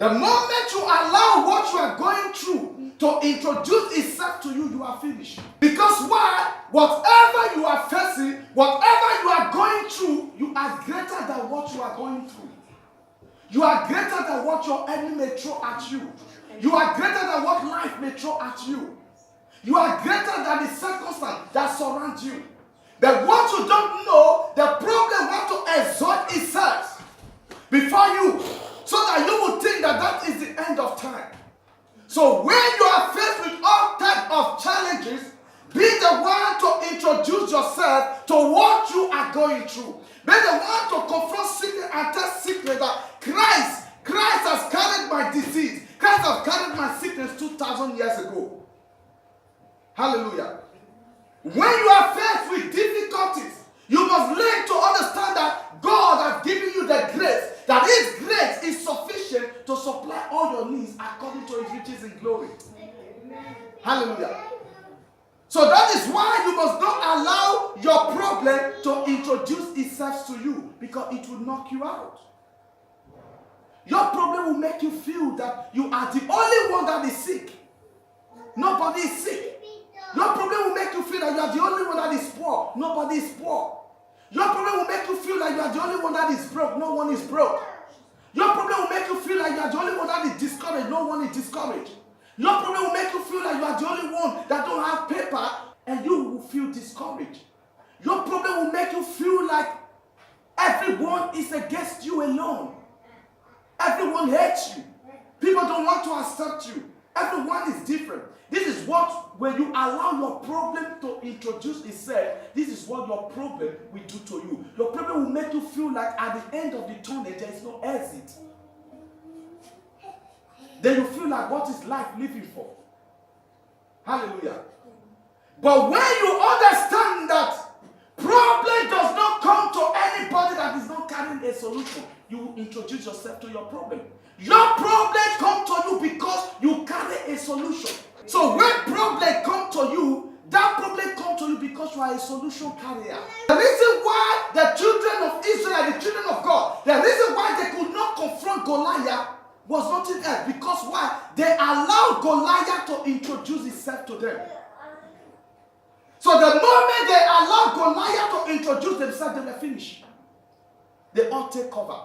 The moment you allow what you are going through to introduce itself to you, you are finished. Because why? Whatever you are facing, whatever you are going through, you are greater than what you are going through. You are greater than what your enemy may throw at you. You are greater than what life may throw at you. You are greater than the circumstance that surrounds you. But what you don't know, the problem wants to exalt itself before you, so that you will think that that is the end of time. So when you are faced with all types of challenges, be the one to introduce yourself to what you are going through. Be the one to confront sickness and tell sickness that Christ has carried my disease. Christ has carried my sickness 2,000 years ago. Hallelujah. When you are faced with difficulties, you must learn to understand that God has given you the grace, that His grace is sufficient to supply all your needs according to His riches in glory. Hallelujah. So that is why you must not allow your problem to introduce itself to you, because it will knock you out. Your problem will make you feel that you are the only one that is sick. Nobody is sick. Your problem will make you feel that you are the only one that is poor. Nobody is poor. Your problem will make you feel like you are the only one that is broke. No one is broke. Your problem will make you feel like you are the only one that is discouraged. No one is discouraged. Your problem will make you feel like you are the only one that don't have paper, and you will feel discouraged. Your problem will make you feel like everyone is against you alone. Everyone hates you. People don't want to accept you. Everyone is different. This is what, when you allow your problem to introduce itself, this is what your problem will do to you. Your problem will make you feel like at the end of the tunnel, there is no exit. Then you feel like, what is life living for? Hallelujah. But when you understand that problem does not come to anybody that is not carrying a solution, you will introduce yourself to your problem. Your problem comes to you because you carry a solution. So when problem comes to you, that problem comes to you because you are a solution carrier. The reason why the children of Israel, the children of God, the reason why they could not confront Goliath was nothing else. Because why? They allowed Goliath to introduce himself to them. So the moment they allowed Goliath to introduce themselves, they were finished. They all take cover.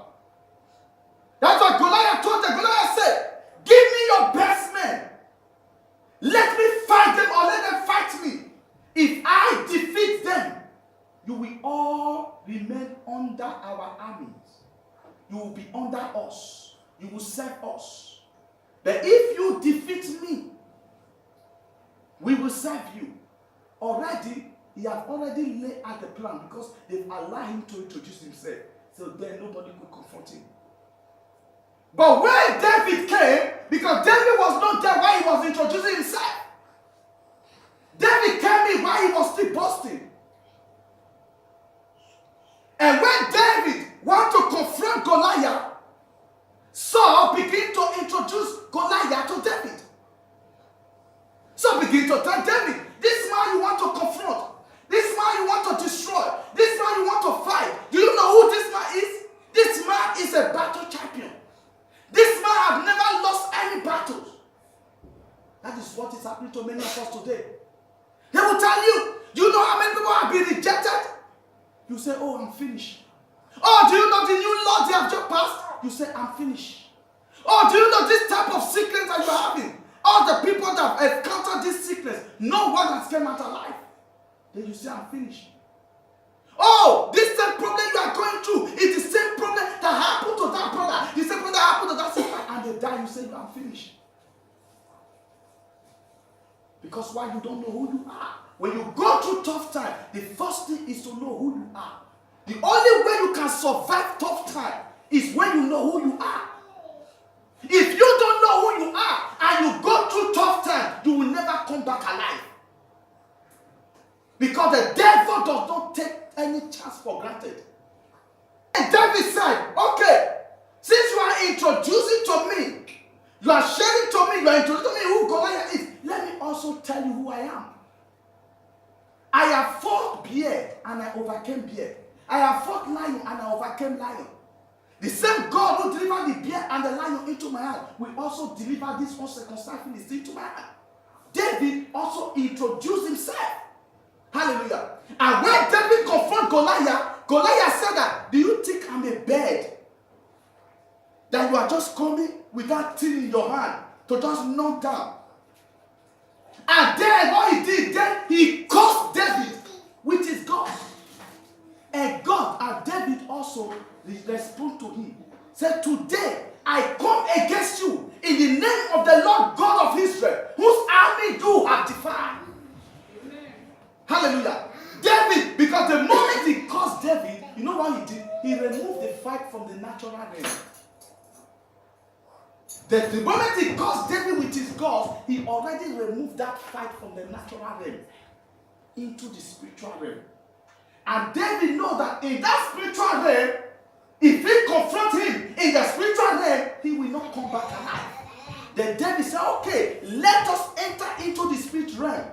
That's what Goliath told them. Goliath said, give me your best men. Let me fight them or let them fight me. If I defeat them, you will all remain under our armies. You will be under us. You will serve us. But if you defeat me, we will serve you. Already, he has already laid out the plan because they've allowed him to introduce himself. So then nobody could confront him. But when David came, because David was not there while he was introducing himself. David came in while he was still boasting. And when David wanted to confront Goliath, Saul began to introduce Goliath to David. Saul began to tell David, this man you want to confront, this man you want to destroy, this man you want to fight. Do you know who this man is? This man is a battle champion. This man has never lost any battles. That is what is happening to many of us today. They will tell you, do you know how many people have been rejected? You say, oh, I'm finished. Oh, do you know the new law they have just passed? You say, I'm finished. Oh, do you know this type of sickness that you are having? All the people that have encountered this sickness, no one has come out alive. Then you say, I'm finished. Oh, this same problem you are going through is the same problem that happened to that brother, the same problem that happened to that sister, and they die. You say, I'm finished. Because why? You don't know who you are. When you go through tough time, the first thing is to know who you are. The only way you can survive tough time is when you know who you are. If you don't know who you are and you go through tough time, you will never come back alive. Because the devil does not take any chance for granted. And David said, okay, since you are introducing to me, you are sharing to me, you are introducing to me who Goliath is, let me also tell you who I am. I have fought bear and I overcame bear. I have fought lion and I overcame lion. The same God who delivered the bear and the lion into my hand will also deliver this uncircumcised Philistine into my hand. David also introduced himself. Hallelujah. And when David confronted Goliath, Goliath said that, do you think I'm a bird? That you are just coming with that thing in your hand to just knock down. And then what he did, then he cursed David with his God. And God and David also responded to him. Said, today I come against you in the name of the Lord God of Israel, whose army you have defied. Amen. Hallelujah. David, because the moment he cursed David, you know what he did? He removed the fight from the natural realm. The moment he cursed David with his God, he already removed that fight from the natural realm into the spiritual realm. And David knows that in that spiritual realm, if he confronts him in the spiritual realm, he will not come back alive. Then David said, okay, let us enter into the spirit realm.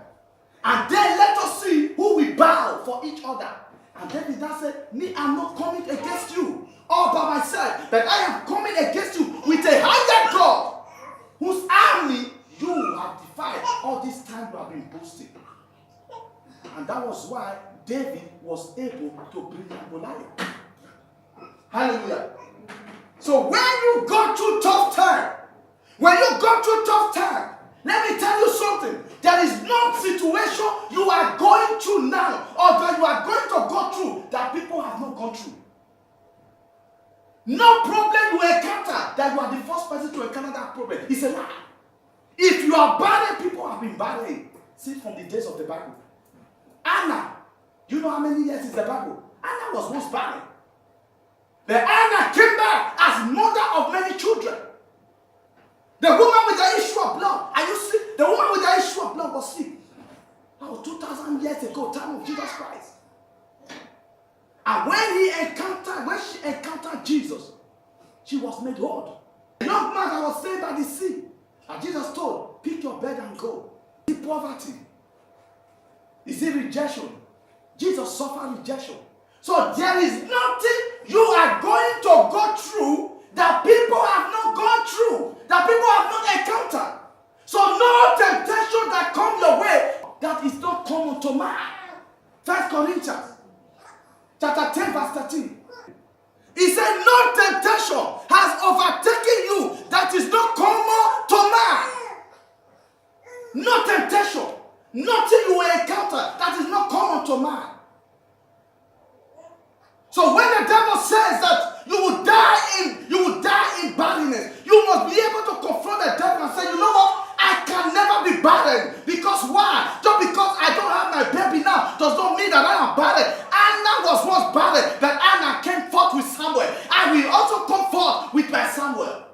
And then let us see who will bow for each other. And David now said, me, I'm not coming against you all by myself, but I am coming against you with a higher God, whose army you have defied. All this time you have been boasting. And that was why David was able to bring down Goliath. Hallelujah. So when you go through tough time, let me tell you something. There is no situation you are going through now or that you are going to go through that people have not gone through. No problem you encounter that you are the first person to encounter that problem. It's a lie. If you are barren, people have been barren. See, from the days of the Bible. Anna, do you know how many years is the Bible? Anna was once barren. But Anna came back as mother of many children. The woman with the issue of blood. And you see, the woman with the issue of blood was sick. That was 2,000 years ago, time of Jesus Christ. And when she encountered Jesus, she was made whole. The young man that was saved by the sea. And Jesus told, pick your bed and go. Is it poverty? Is it rejection? Jesus suffered rejection. So there is nothing you are going to go through that people have not gone through, that people have not encountered. So no temptation that comes your way that is not common to man. 1 Corinthians chapter 10 verse 13. He said, no temptation has overtaken you that is not common to man. No temptation. Nothing you will encounter that is not common to man. So when the devil says that you will die in barrenness, you must be able to confront the devil and say, you know what? I can never be barren. Because why? Just because I don't have my baby now does not mean that I am barren. Anna was once barren, but Anna came forth with Samuel. I will also come forth with my Samuel.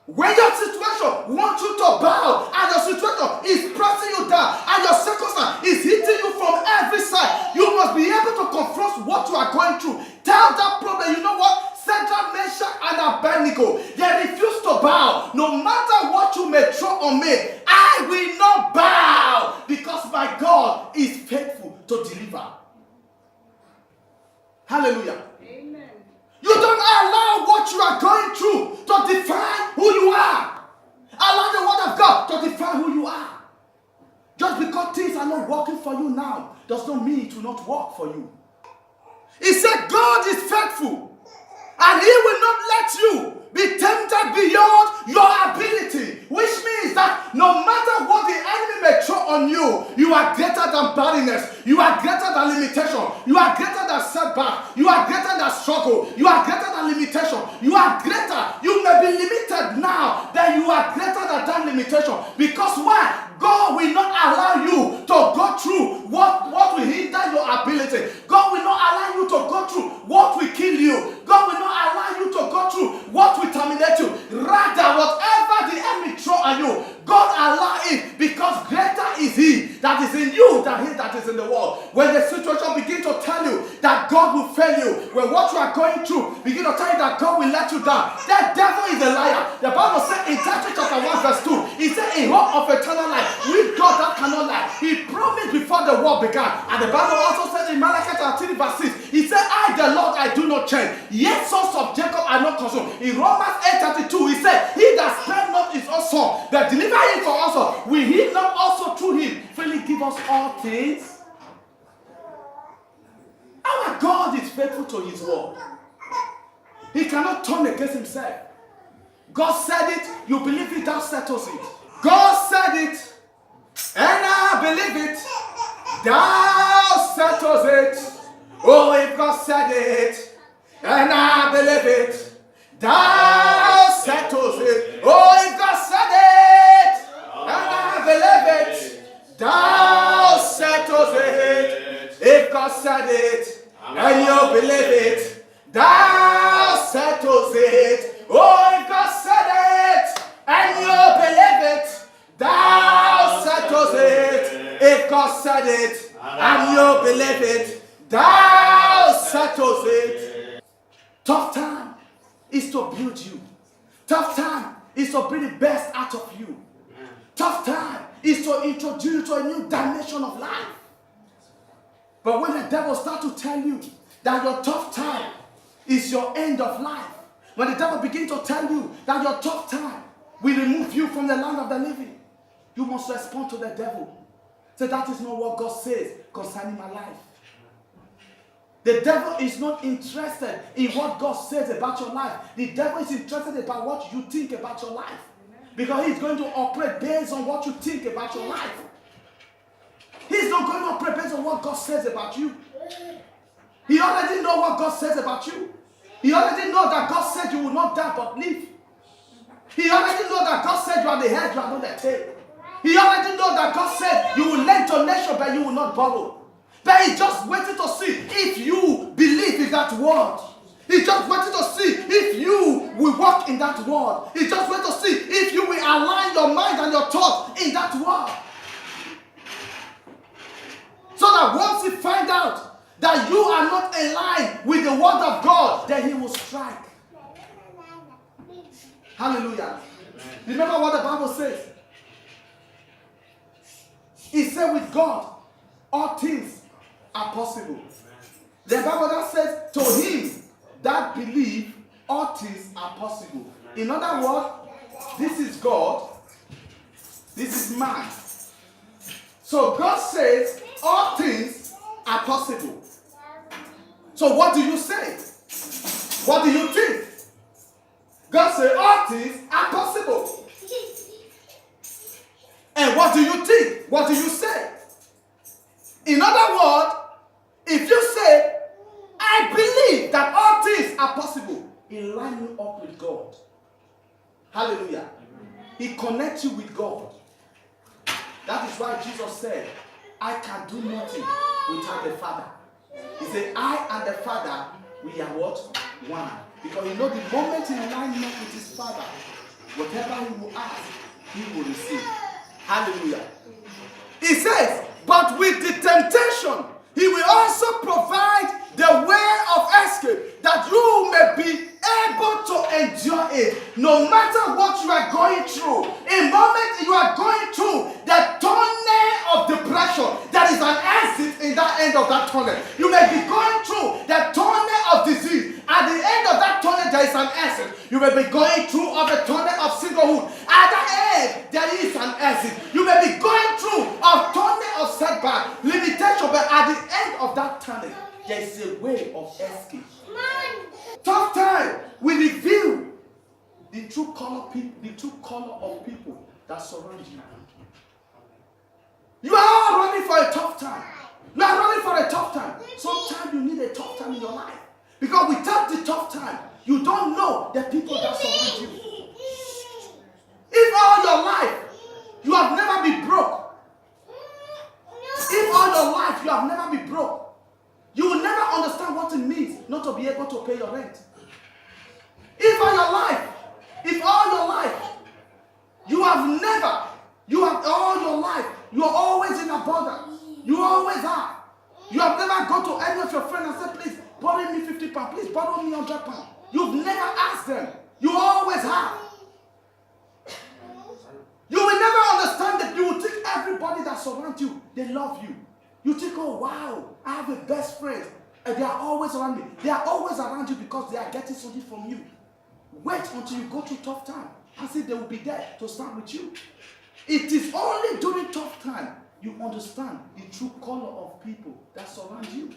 When your situation wants you to bow and your situation is pressing you down and your circumstance is hitting you from every side, you must be able to confront what you are going through. Tell that problem, you know what? Shadrach, Meshach, and Abednego, they refuse to bow. No matter what you may throw on me, I will not bow because my God is faithful to deliver. Hallelujah. Amen. You don't allow what you are going through to define who you are. Allow the word of God to define who you are. Just because things are not working for you now does not mean it will not work for you. He said God is faithful and he will not let you be tempted beyond your ability, which means that no matter what the enemy may throw on you, you are greater than barrenness, you are greater than limitation, you are greater than setback, you are greater than struggle, you are greater than limitation, you are greater. You may be limited now, then you are greater than that limitation. Because why? God will not allow you to go through what will hinder your ability. God will not allow you to go through what will kill you. God will not allow you to go through what will terminate you. Rather, whatever the enemy throw at you, God allow it because greater is he that is in you than he that is in the world. When the situation begins to tell you that God will fail you, when what you are going through begin to tell you that God will let you down, that devil is a liar. The Bible said in Titus chapter 1 verse 2, he said in hope of eternal life, with God that cannot lie. He promised before the war began. And the Bible also says in Malachi chapter 3 verse 6, He said, I, the Lord, I do not change. Yet sons of Jacob are not consumed. In Romans 8:32, he said, he that spared not his own son, that deliver him for us all, will he not also through him freely give us all things? Our God is faithful to his word. He cannot turn against himself. God said it, you believe it, that settles it. God said it, and I believe it, thou settles it. Oh, if God said it, and I believe it, thou settles it. Oh, if God said it, and I believe it, thou settles it. If God said it, and you believe it, thou settles it. Oh, if God said it, and you believe it, thou settles it. If God said it, and you believe it, thou settles it. Tough time is to build you. Tough time is to bring the best out of you. Tough time is to introduce you to a new dimension of life. But when the devil starts to tell you that your tough time is your end of life, when the devil begins to tell you that your tough time will remove you from the land of the living, you must respond to the devil. Say, that is not what God says concerning my life. The devil is not interested in what God says about your life. The devil is interested about what you think about your life. Because he's going to operate based on what you think about your life. He's not going to operate based on what God says about you. He already knows what God says about you. He already knows that God said you will not die but live. He already knows that God said you are the head, you are not the tail. He already knows that God said you will lend to nation but you will not borrow. But he's just waiting to see if you believe in that word. He's just waiting to see if you will walk in that word. He's just waiting to see if you will align your mind and your thoughts in that word. So that once he finds out that you are not aligned with the word of God, then he will strike. Hallelujah. Remember what the Bible says. It said with God, all things are possible. The Bible that says, to him that believe, all things are possible. In other words, this is God, this is man. So God says, all things are possible. So what do you say? What do you think? God says, all things are possible. And what do you think? What do you say? In other words, if you say, I believe that all things are possible, he line you up with God. Hallelujah. He connects you with God. That is why Jesus said, I can do nothing without the Father. He said, I and the Father, we are what? One. Because you know the moment he lines up with his Father, whatever he will ask, he will receive. Hallelujah. He says, but with the temptation, he will also provide the way of escape, that you may be able to endure it. No matter what you are going through, in moment you are going through the tunnel of depression, there is an exit in that end of that tunnel. You may be going through the tunnel of disease. At the end of that tunnel, there is an exit. You may be going through of the tunnel of singlehood. At the end, there is an exit. You may be going through a tunnel of setback, limitation, but at the end of that tunnel, there is a way of escape. Tough time will reveal the true color of people that surround you. You are all running for a tough time. You are running for a tough time. Sometimes you need a tough time in your life. Because without the tough time, you don't know the people that surround you. If all your life you have never been broke, if all your life you have never been broke, you will never understand what it means not to be able to pay your rent. If all your life, you have all your life, you are always in abundance. You always are. You have never gone to any of your friends and said, please, borrow me 50 pounds, please borrow me 100 pounds. You've never asked them. You always have. You will never understand that. You will think everybody that surrounds you, they love you. You think, oh wow, I have a best friend. And they are always around me. They are always around you because they are getting something from you. Wait until you go through tough time and see they will be there to stand with you. It is only during tough time you understand the true color of people that surround you.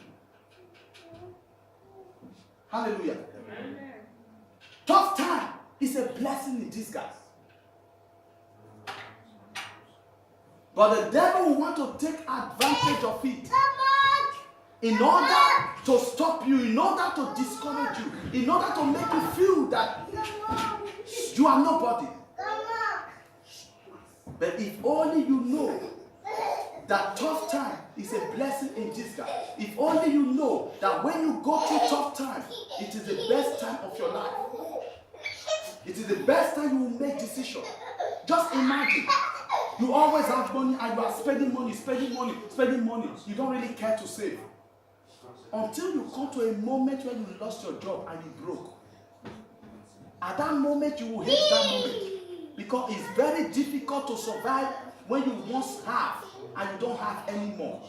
Hallelujah. Amen. Tough time is a blessing in disguise. But the devil will want to take advantage of it in order to stop you, in order to discourage you, in order to make you feel that you are nobody. But if only you know that tough time is a blessing in disguise, if only you know that when you go through tough time, it is the best time of your life. It is the best time you will make decisions. Just imagine, you always have money and you are spending money. You don't really care to save. Until you come to a moment when you lost your job and you broke. At that moment, you will hate that moment. Because it's very difficult to survive when you once have and you don't have anymore.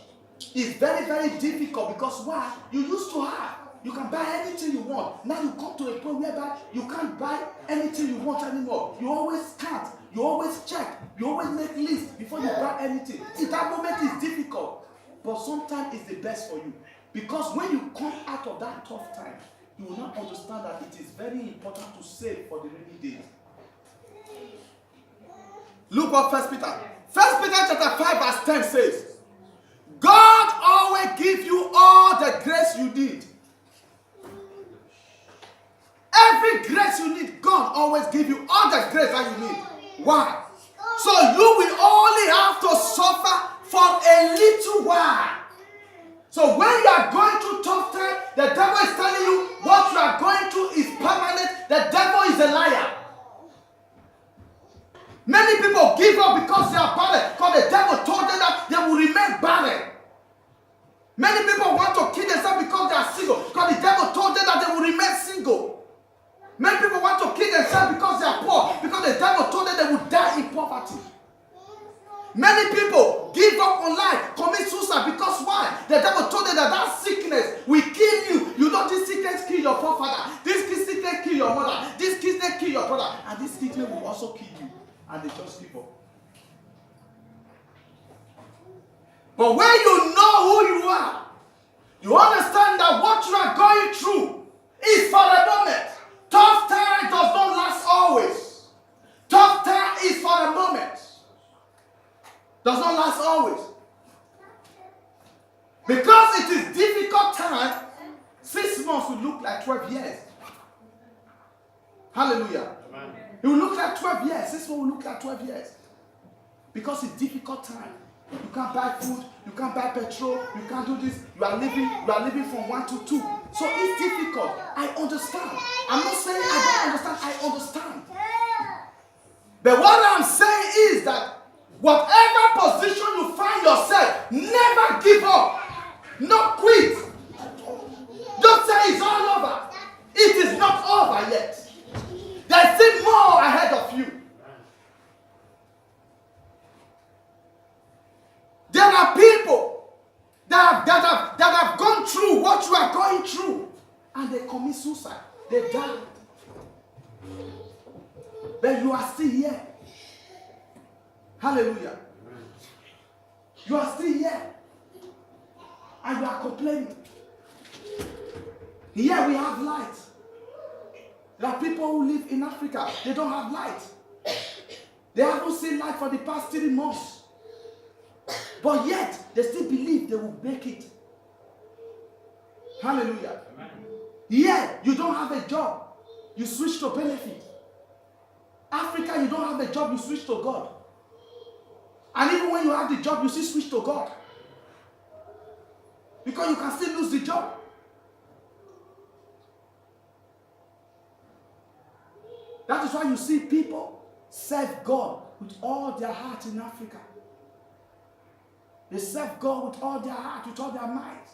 It's very, very difficult because why? You used to have. You can buy anything you want. Now you come to a point whereby you can't buy anything you want anymore. You always can't. You always check. You always make lists before you buy anything. See, that moment is difficult. But sometimes it's the best for you. Because when you come out of that tough time, you will not understand that it is very important to save for the rainy days. Look what 1 Peter. 1 Peter chapter 5 verse 10 says, God always gives you all the grace you need. Every grace you need, God always gives you all the grace that you need. Why? So you will only have to suffer for a little while. So when you are going through tough time, the devil is telling you what you are going through is permanent. The devil is a liar. Many people give up because they are barren, because the devil told them that they will remain barren. Many people want to kill themselves because they are single, because the devil told them that they will remain single. Many people want to kill themselves because they are poor, because the devil told them they will die in poverty. Many people give up on life, commit suicide because why? The devil told them that that sickness will kill you. You know this sickness kill your forefather, this sickness kill your mother, this sickness kill your brother, and this sickness will also kill you. And they just give up. But when you know who you are, you understand that what you are going through is for a moment. Tough time does not last always. Tough time is for a moment. Does not last always. Because it is difficult time, 6 months will look like 12 years. Hallelujah. Amen. It will look like 12 years. 6 months will look like 12 years. Because it's difficult time. You can't buy food, you can't buy petrol, you can't do this. You are living from 1 to 2. So it's difficult. I understand. I'm not saying I don't understand. I understand. But what I'm saying is that whatever position you find yourself, never give up. Not quit. Don't say it's all over. It is not over yet. There's still more ahead of you. There are people that have gone through what you are going through, and they commit suicide. They die. But you are still here. Hallelujah. You are still here. And you are complaining. Here we have light. There are people who live in Africa. They don't have light. They haven't seen light for the past 3 months. But yet, they still believe they will make it. Hallelujah. Here, you don't have a job. You switch to benefit. Africa, you don't have a job. You switch to God. And even when you have the job, you still switch to God. Because you can still lose the job. That is why you see people serve God with all their heart in Africa. They serve God with all their heart, with all their might.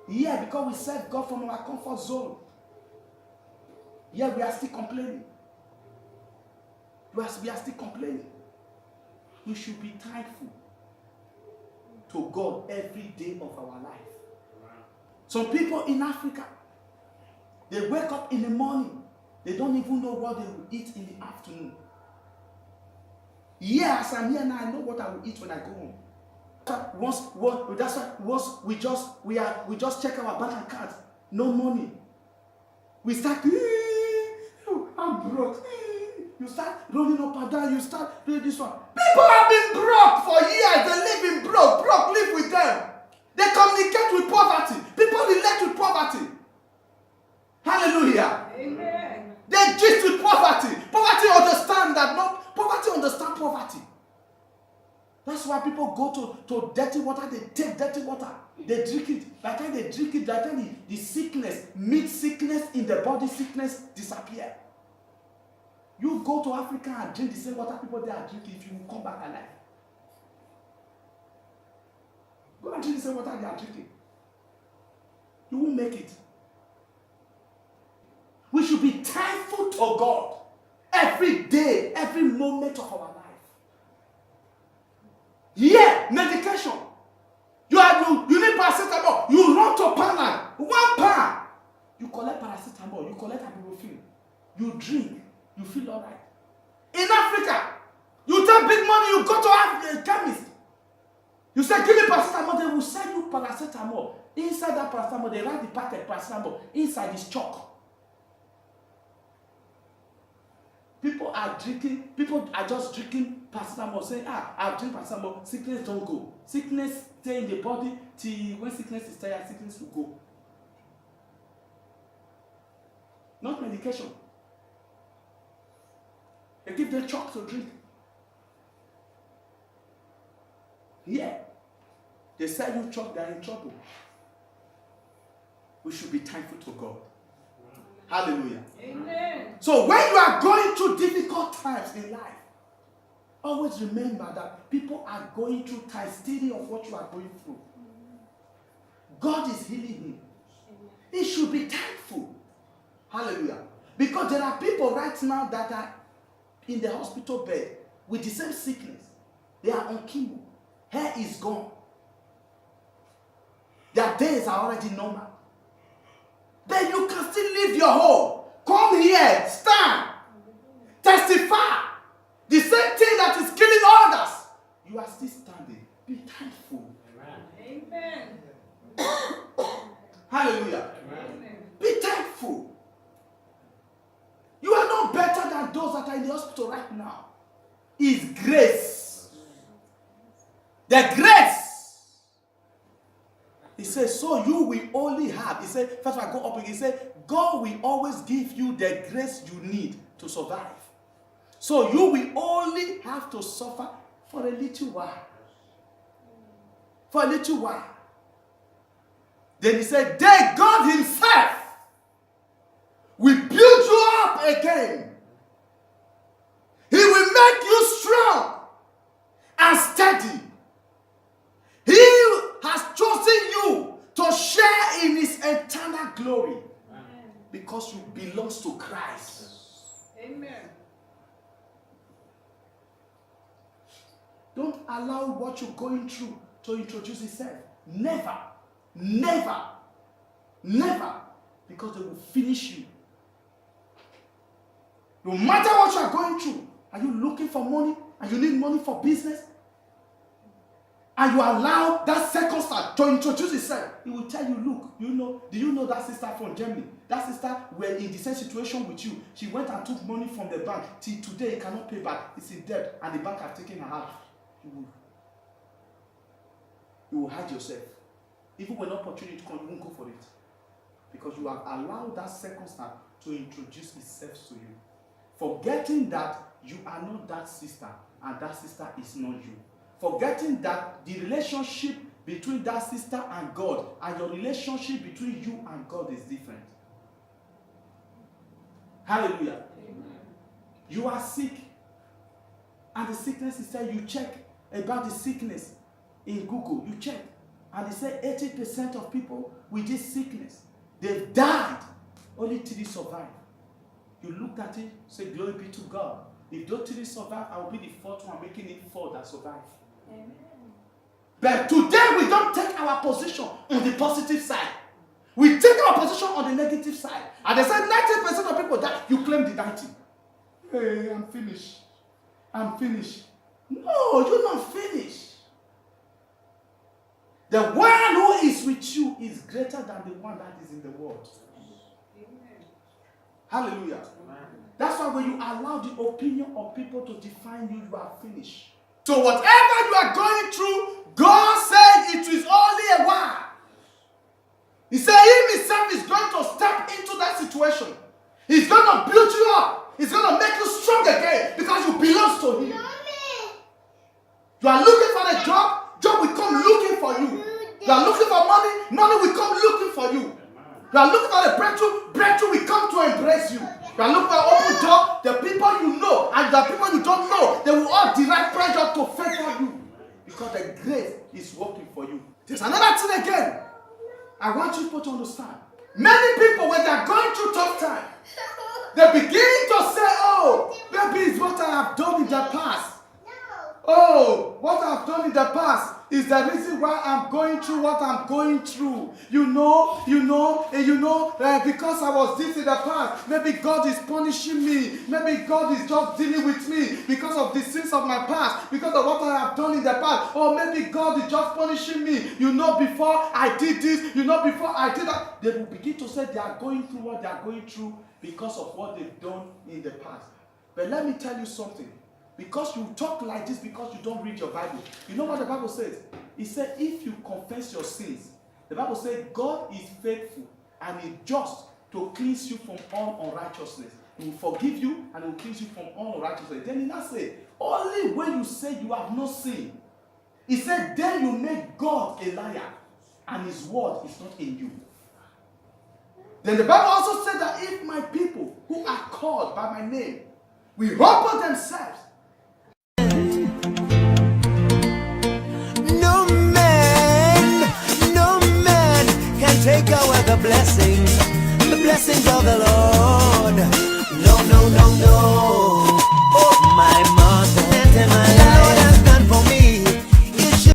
Yeah, because we serve God from our comfort zone. Yeah, we are still complaining. We are still complaining. We should be thankful to God every day of our life. Some people in Africa, they wake up in the morning, they don't even know what they will eat in the afternoon. Yes, I'm here now, I know what I will eat when I go home. That's why once we just check our bank account, no money. We start, I'm broke. You start rolling up and down, you start doing this one. People have been broke for years, they live in broke live with them. They communicate with poverty. People relate with poverty. Hallelujah. Amen. They gist with poverty. Poverty understand that poverty understand poverty. That's why people go to dirty water, they take dirty water, they drink it. By the time they drink it, by the time the sickness, meat sickness in the body, sickness disappear. You go to Africa and drink the same water people there are drinking, if you will come back alive. Go and drink the same water they are drinking. You won't make it. We should be thankful to God every day, every moment of our life. Yeah, medication. You need paracetamol. You run to Panad. 1 pound. You collect paracetamol. You collect ibuprofen. You drink. You feel all right. In Africa, you take big money. You go to a chemist. You say, give me paracetamol. They will sell you paracetamol. Inside that paracetamol, they write the packet paracetamol. Inside is chalk. People are just drinking paracetamol, saying, I'll drink paracetamol, sickness don't go. Sickness stay in the body till when sickness is tired, sickness will go. Not medication. They give them chalk to drink. Yeah. They sell you chalk, they are in trouble. We should be thankful to God. Hallelujah. Amen. So when you are going through difficult times in life, always remember that people are going through times steady of what you are going through. God is healing him. He should be thankful. Hallelujah. Because there are people right now that are in the hospital bed with the same sickness. They are on chemo. Hair is gone. Their days are already normal. Then you can still leave your home. Come here, stand, testify. The same thing that is killing others, you are still standing. Be thankful. Amen. Hallelujah. Amen. Be thankful. You are not better than those that are in the hospital right now. It's grace. The grace. He says, so you will only have. He said, first of all, go up again. He said, God will always give you the grace you need to survive. So you will only have to suffer for a little while. For a little while. Then he said, then God himself will build you up again. He will make you strong and steady. He has chosen you to share in his eternal glory. Amen. Because you belong to Christ. Amen. Don't allow what you're going through to introduce itself. Never, never, never. Because they will finish you. No matter what you are going through, are you looking for money and you need money for business? And you allow that circumstance to introduce itself, it will tell you, look, do you know that sister from Germany? That sister were in the same situation with you. She went and took money from the bank. Till today, he cannot pay back. It's in debt, and the bank have taken her out. You will hide yourself. Even when opportunity comes, you won't go for it. Because you have allowed that circumstance to introduce itself to you. Forgetting that you are not that sister, and that sister is not you. Forgetting that the relationship between that sister and God and your relationship between you and God is different. Hallelujah. Amen. You are sick. And the sickness is said, you check about the sickness in Google. You check. And they say 80% of people with this sickness, they've died. Only 3 survive. You looked at it, say, glory be to God. If those 3 survive, I will be the 4th one, making it 4 that survive. Amen. But today we don't take our position on the positive side. We take our position on the negative side. And they say 90% of people die. You claim the 90. Hey, I'm finished. I'm finished. No, you're not finished. The one who is with you is greater than the one that is in the world. Amen. Hallelujah. That's why when you allow the opinion of people to define you, you are finished. So whatever you are going through, God said it is only a while. He said He Himself is going to step into that situation. He's going to build you up. He's going to make you strong again because you belong to Him. You are looking for a job, job will come looking for you. You are looking for money, money will come looking for you. You are looking for a breakthrough, breakthrough will come to embrace you. You are looking for an open door, the people you know and the people you don't know, they will all derive pressure to favor you because the grace is working for you. There's another thing again. I want you people to understand. Many people, when they are going through tough time, they begin to say, oh, maybe it's what I have done in the past. Oh, what I've done in the past is the reason why I'm going through what I'm going through. Because I was this in the past, maybe God is punishing me. Maybe God is just dealing with me because of the sins of my past, because of what I have done in the past. Or maybe God is just punishing me. Before I did this, before I did that. They will begin to say they are going through what they are going through because of what they've done in the past. But let me tell you something. Because you talk like this because you don't read your Bible. You know what the Bible says? It said if you confess your sins, the Bible says God is faithful and is just to cleanse you from all unrighteousness. He will forgive you and He will cleanse you from all unrighteousness. Then He now said, only when you say you have no sin, He said, then you make God a liar and His word is not in you. Then the Bible also said that if my people who are called by my name will humble themselves, take away the blessings of the Lord. No, no, no, no.